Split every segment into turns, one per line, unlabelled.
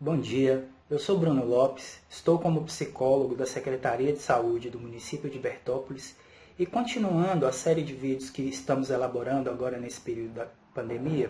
Bom dia, eu sou Bruno Lopes, estou como psicólogo da Secretaria de Saúde do município de Bertópolis e continuando a série de vídeos que estamos elaborando agora nesse período da pandemia,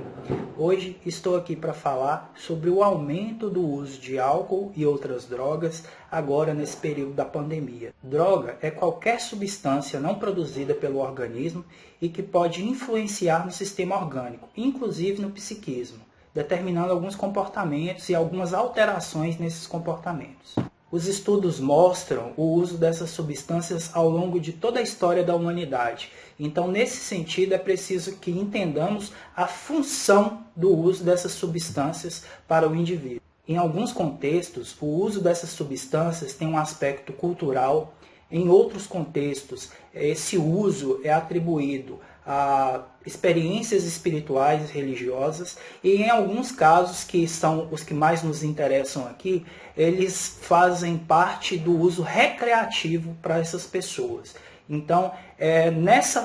hoje estou aqui para falar sobre o aumento do uso de álcool e outras drogas agora nesse período da pandemia. Droga é qualquer substância não produzida pelo organismo e que pode influenciar no sistema orgânico, inclusive no psiquismo, determinando alguns comportamentos e algumas alterações nesses comportamentos. Os estudos mostram o uso dessas substâncias ao longo de toda a história da humanidade. Então, nesse sentido, é preciso que entendamos a função do uso dessas substâncias para o indivíduo. Em alguns contextos, o uso dessas substâncias tem um aspecto cultural. Em outros contextos, esse uso é atribuído a experiências espirituais e religiosas, e em alguns casos, que são os que mais nos interessam aqui, eles fazem parte do uso recreativo para essas pessoas. Então,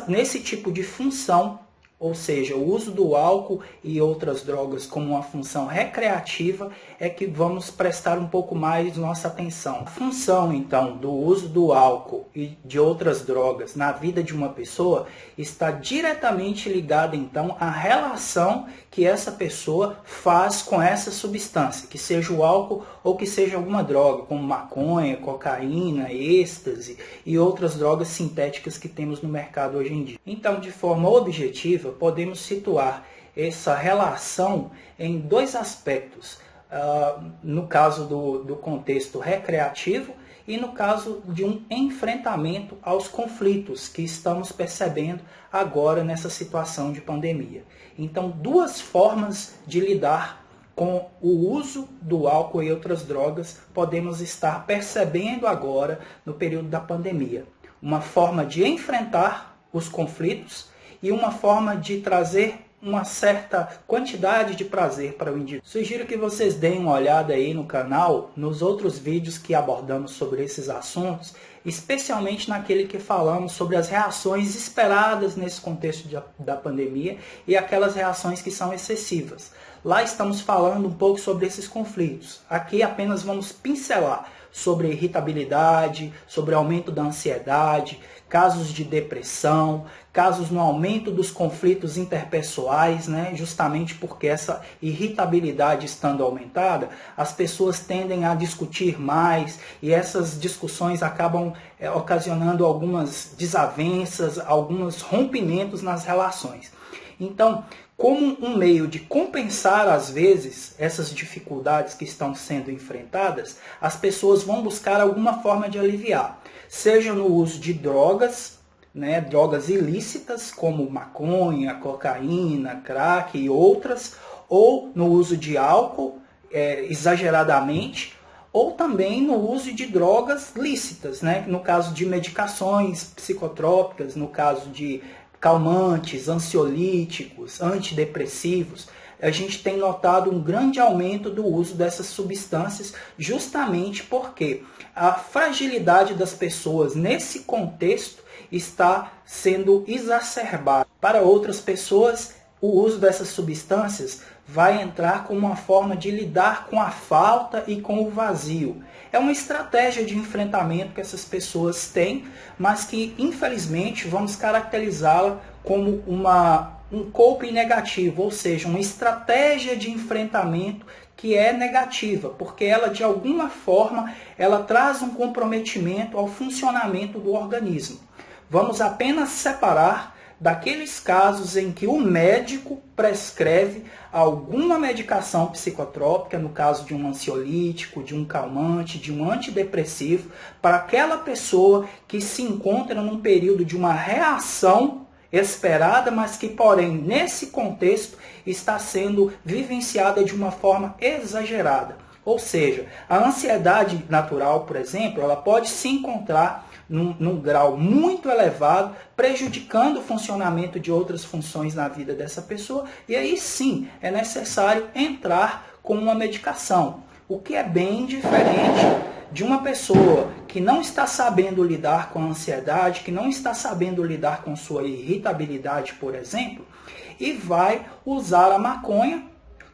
nesse tipo de função, ou seja, o uso do álcool e outras drogas como uma função recreativa, é que vamos prestar um pouco mais nossa atenção. A função, então, do uso do álcool e de outras drogas na vida de uma pessoa está diretamente ligada, então, à relação que essa pessoa faz com essa substância, que seja o álcool ou que seja alguma droga, como maconha, cocaína, êxtase e outras drogas sintéticas que temos no mercado hoje em dia. Então, de forma objetiva, podemos situar essa relação em dois aspectos. No caso do contexto recreativo e no caso de um enfrentamento aos conflitos que estamos percebendo agora nessa situação de pandemia. Então, duas formas de lidar com o uso do álcool e outras drogas podemos estar percebendo agora no período da pandemia. Uma forma de enfrentar os conflitos e uma forma de trazer uma certa quantidade de prazer para o indivíduo. Sugiro que vocês deem uma olhada aí no canal, nos outros vídeos que abordamos sobre esses assuntos, especialmente naquele que falamos sobre as reações esperadas nesse contexto da pandemia e aquelas reações que são excessivas. Lá estamos falando um pouco sobre esses conflitos. Aqui apenas vamos pincelar sobre irritabilidade, sobre aumento da ansiedade, casos de depressão, casos no aumento dos conflitos interpessoais, justamente porque essa irritabilidade estando aumentada, as pessoas tendem a discutir mais e essas discussões acabam ocasionando algumas desavenças, alguns rompimentos nas relações. Então, como um meio de compensar, às vezes, essas dificuldades que estão sendo enfrentadas, as pessoas vão buscar alguma forma de aliviar. Seja no uso de drogas, drogas ilícitas, como maconha, cocaína, crack e outras, ou no uso de álcool, exageradamente, ou também no uso de drogas lícitas, no caso de medicações psicotrópicas, no caso de calmantes, ansiolíticos, antidepressivos. A gente tem notado um grande aumento do uso dessas substâncias justamente porque a fragilidade das pessoas nesse contexto está sendo exacerbada. Para outras pessoas, o uso dessas substâncias vai entrar como uma forma de lidar com a falta e com o vazio. É uma estratégia de enfrentamento que essas pessoas têm, mas que, infelizmente, vamos caracterizá-la como um coping negativo, ou seja, uma estratégia de enfrentamento que é negativa, porque ela, de alguma forma, ela traz um comprometimento ao funcionamento do organismo. Vamos apenas separar daqueles casos em que o médico prescreve alguma medicação psicotrópica, no caso de um ansiolítico, de um calmante, de um antidepressivo, para aquela pessoa que se encontra num período de uma reação esperada, mas que, porém, nesse contexto, está sendo vivenciada de uma forma exagerada. Ou seja, a ansiedade natural, por exemplo, ela pode se encontrar num grau muito elevado, prejudicando o funcionamento de outras funções na vida dessa pessoa, e aí sim é necessário entrar com uma medicação, o que é bem diferente de uma pessoa que não está sabendo lidar com a ansiedade, que não está sabendo lidar com sua irritabilidade, por exemplo, e vai usar a maconha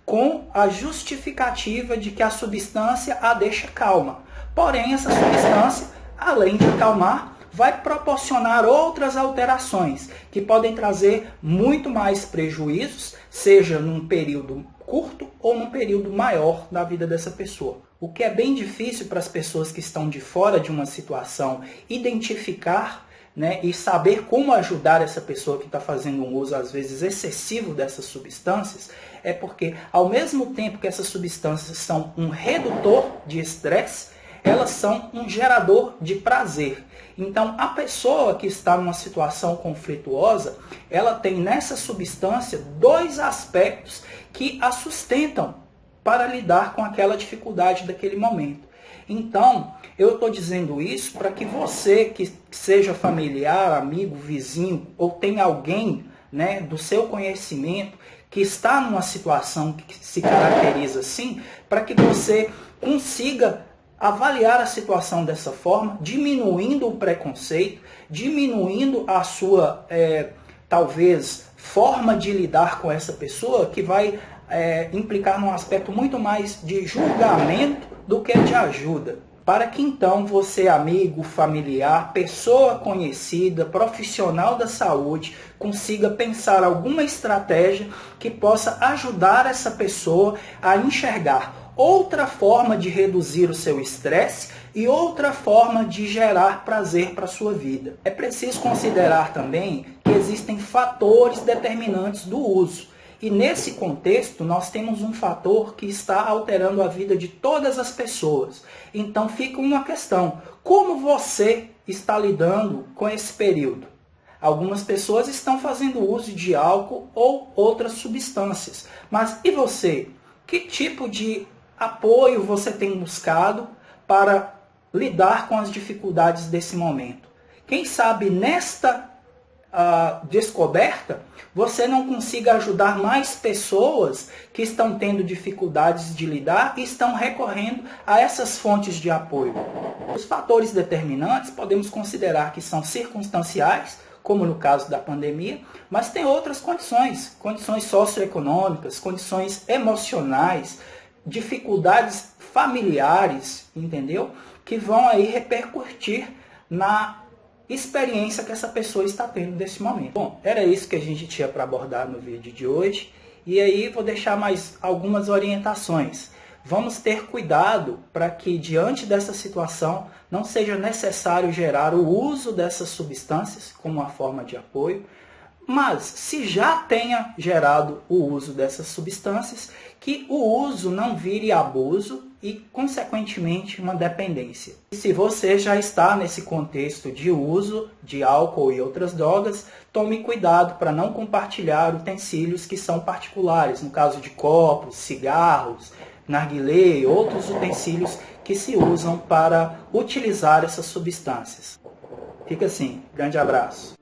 com a justificativa de que a substância a deixa calma. Porém, essa substância, além de acalmar, vai proporcionar outras alterações que podem trazer muito mais prejuízos, seja num período curto ou num período maior da vida dessa pessoa. O que é bem difícil para as pessoas que estão de fora de uma situação identificar, né, e saber como ajudar essa pessoa que está fazendo um uso, às vezes, excessivo dessas substâncias, é porque, ao mesmo tempo que essas substâncias são um redutor de estresse, elas são um gerador de prazer. Então, a pessoa que está numa situação conflituosa, ela tem nessa substância dois aspectos que a sustentam para lidar com aquela dificuldade daquele momento. Então, eu estou dizendo isso para que você, que seja familiar, amigo, vizinho, ou tem alguém, né, do seu conhecimento que está numa situação que se caracteriza assim, para que você consiga avaliar a situação dessa forma, diminuindo o preconceito, diminuindo a sua, talvez, forma de lidar com essa pessoa, que vai implicar num aspecto muito mais de julgamento do que de ajuda. Para que então você, amigo, familiar, pessoa conhecida, profissional da saúde, consiga pensar alguma estratégia que possa ajudar essa pessoa a enxergar outra forma de reduzir o seu estresse e outra forma de gerar prazer para a sua vida. É preciso considerar também que existem fatores determinantes do uso. E nesse contexto, nós temos um fator que está alterando a vida de todas as pessoas. Então fica uma questão: como você está lidando com esse período? Algumas pessoas estão fazendo uso de álcool ou outras substâncias. Mas e você? Que tipo de apoio você tem buscado para lidar com as dificuldades desse momento? Quem sabe nesta descoberta, você não consiga ajudar mais pessoas que estão tendo dificuldades de lidar e estão recorrendo a essas fontes de apoio. Os fatores determinantes podemos considerar que são circunstanciais, como no caso da pandemia, mas tem outras condições, condições socioeconômicas, condições emocionais, dificuldades familiares, entendeu? Que vão aí repercutir na experiência que essa pessoa está tendo nesse momento. Bom, era isso que a gente tinha para abordar no vídeo de hoje. E aí vou deixar mais algumas orientações. Vamos ter cuidado para que, diante dessa situação, não seja necessário gerar o uso dessas substâncias como uma forma de apoio. Mas, se já tenha gerado o uso dessas substâncias, que o uso não vire abuso e, consequentemente, uma dependência. E se você já está nesse contexto de uso de álcool e outras drogas, tome cuidado para não compartilhar utensílios que são particulares, no caso de copos, cigarros, narguilé e outros utensílios que se usam para utilizar essas substâncias. Fica assim, grande abraço.